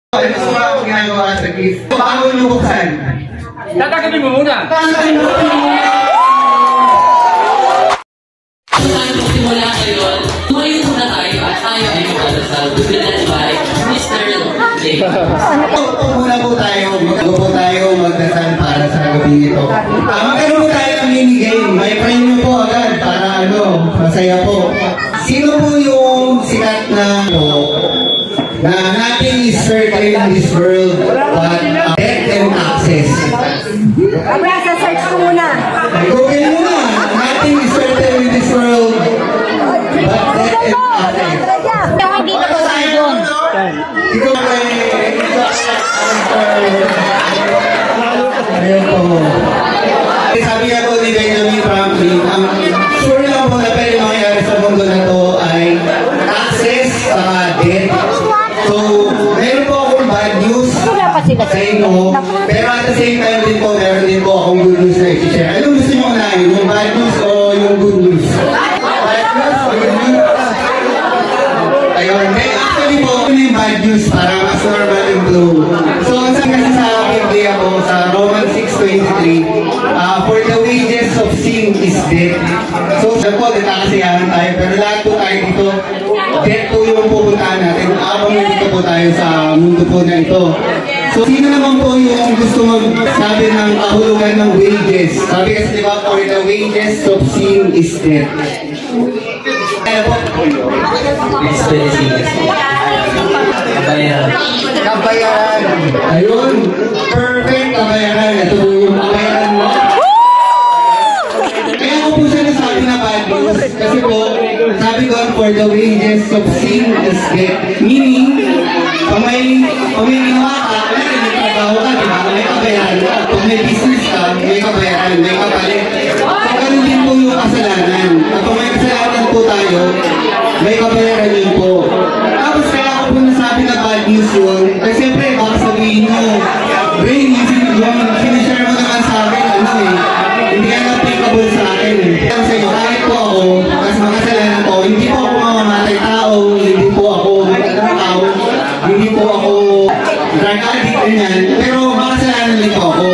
Ano sa mga ginagawa sa gift? Bago nyo buksan? Tatagapin mo muna. Simula ngayon, tumayo muna tayo at tayo ay magdadasal. That's why, Mr. Lee. Muna po tayo. Bago po tayo magdasal para sa gabi ito. Magkaroon po tayo ng mini-game. May premyo po agad para masaya po. Sino po yung sikat na nothing is certain in this world but death and access? Search ko muna. Google mo na. Nothing is certain in this world but death and access. Hindi na po tayo doon. Ikaw ay ayun po. Sabi nga po ni Benjamin Franklin, ang sure lang po na pwede mangyari sa mundo na to ay access sa death. So, meron po akong bad news sa inyo, pero at the same time din po, meron din po akong good news na i-share. Anong gusto nyo unahin? Yung bad news o yung good news? Bad news o good news? Ayun. Actually po, yung bad news para mas normal yung flow. So, ang sabi kasi sa Biblia po, sa Romans 6:23, for the wages of sin is death. So, siya po, nagkakasiyahan tayo, pero lahat po tayo dito, death po yung pupuntahan natin. Abang dito po tayo sa mundo po na ito. So, sino naman po yung gusto magsabi ng kahulugan ng wages? Sabi kasi diba, for the wages of sin is death. Kaya po? Kabayaran. Kabayaran. Ayun. Perfect kabayaran. Ito po yung kabayaran mo. Kaya ko po siya nasabi na bad news. Kasi po, sabi ko, for the wages of sin is death. Meaning, pag may ginawa ka, may trabaho ka, diba? May kabayaran ka. Pag may business ka, may kabayaran, may kapalit. So, ganun din po yung kasalanan. At pag may kasalanan po tayo, may kabayaran yun po. Tapos kaya ako po nasabi na bad news yun. Kasi siyempre, baka sabihin nyo, Brain, yung sinishare mo naman sa akin, hindi yan applicable sa akin. Kaya sa inyo, kahit po ako, kasi makasalanan po, hindi po ako mamamatay tao, hindi po ako tao, hindi po ako drug addict, ganyan, pero makasalanan din po ako.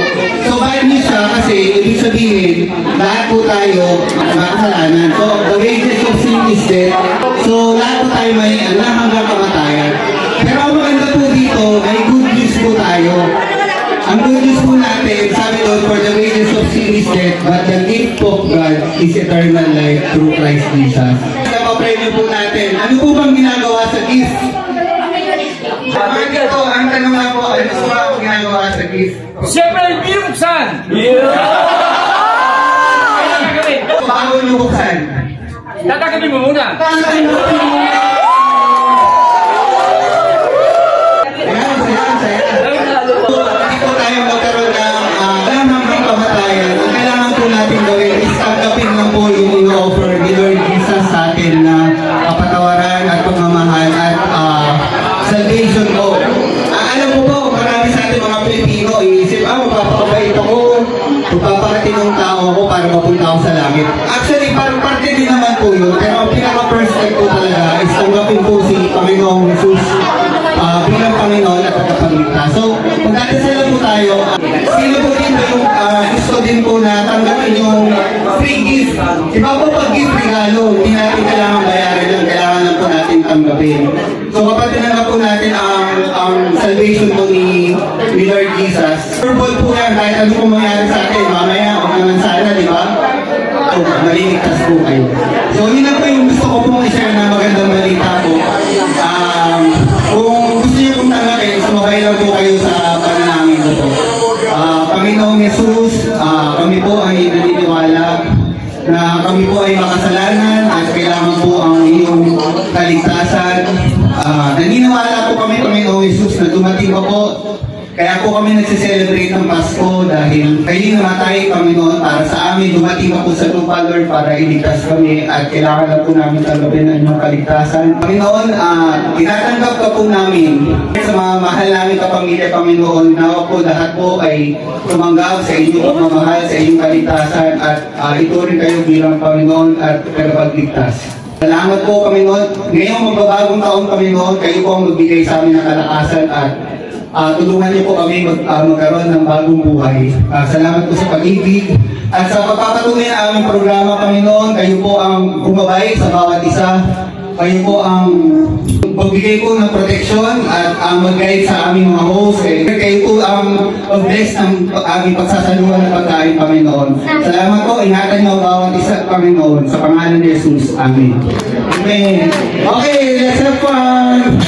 So bad news siya kasi, ibig sabihin, lahat po tayo makasalanan. So the wages of sin is death. So lahat po tayo may hanggang kamatayan. Pero ang maganda po dito, may good news po tayo. Ang good news po natin, sabi doon, for the wages of sin is death, but the gift of God is eternal life through Christ Jesus. Napapremyo po natin. Ano po bang ginagawa sa gift? Mga dito, ang tanong nga po, ano sa mga ginagawa sa gift? Siyempre, binuksan! Bago nyo buksan? Tatagapin mo muna. Hindi po tayo magkaroon ng hanggang kamatayan. Ang kailangan po natin gawin is tanggapin lang po yung ino-offer ni Lord Jesus sa atin na kapatawaran at pagmamahal at salvation po. Alam mo po, marami sa ating mga Pilipino, iisip, magpapakabait ako, magpapakatinong tao ako para mapunta ako sa langit. Actually, parang parte din naman po yun, pero ang pinaka-first step po talaga is tanggapin po si Panginoong Jesus bilang Panginoon at tagapagligtas. So, magdadasal po tayo. Sino po din yung gusto din po na tanggapin yung free gift? Iba po pag gift regalo, hindi natin kailangan bayaran yun, kailangan lang po natin tanggapin. So, kapag tinanggap po natin ang salvation po ni Lord Jesus, verbal po yan, kahit ano po mangyari sa atin, mamaya, o naman sana, di ba? So, maliligtas po kayo. So, yun na po yung gusto ko pong i-share na magandang balita po. Kung gusto niyo pong tanggapin, sumakay lang po kayo sa panalangin ko po. Panginoong Jesus, kami po ay naniniwala na kami po ay makasalanan at kailangan po ang iyong kaligtasan. Naniniwala po kami, Panginoong Jesus, na dumating pa po. Kaya po kami nagsiselebrate ng Pasko dahil kayo namatay, Panginoon, para sa amin. Dumating pa po sa lupa, Lord, para iligtas kami at kailangan na po namin tanggapin ang inyong kaligtasan. Panginoon, tinatanggap ka po namin sa mga mahal namin kapamilya, Panginoon, na po lahat po ay tumanggap sa inyong pagmamahal, sa inyong kaligtasan at ituring kayo bilang Panginoon at tagapagligtas. Salamat po, Panginoon. Ngayong magbabagong taon, Panginoon, kayo po ang magbigay sa amin ng kalakasan at tulungan niyo po kami magkaroon ng bagong buhay. Salamat po sa pag-ibig at sa pagpapatuloy ng aming programa, Panginoon. Kayo po ang bumabay sa bawat isa. Kayo po ang magbigay po ng proteksyon at ang mag-guide sa aming mga host. Kayo po ang mag-bless ng aming pagsasaluhan ng pagkain, Panginoon. Salamat po. Ingatan niyo ang bawat isa, Panginoon. Sa pangalan ni Jesus. Amen. Amen. Okay, let's have fun!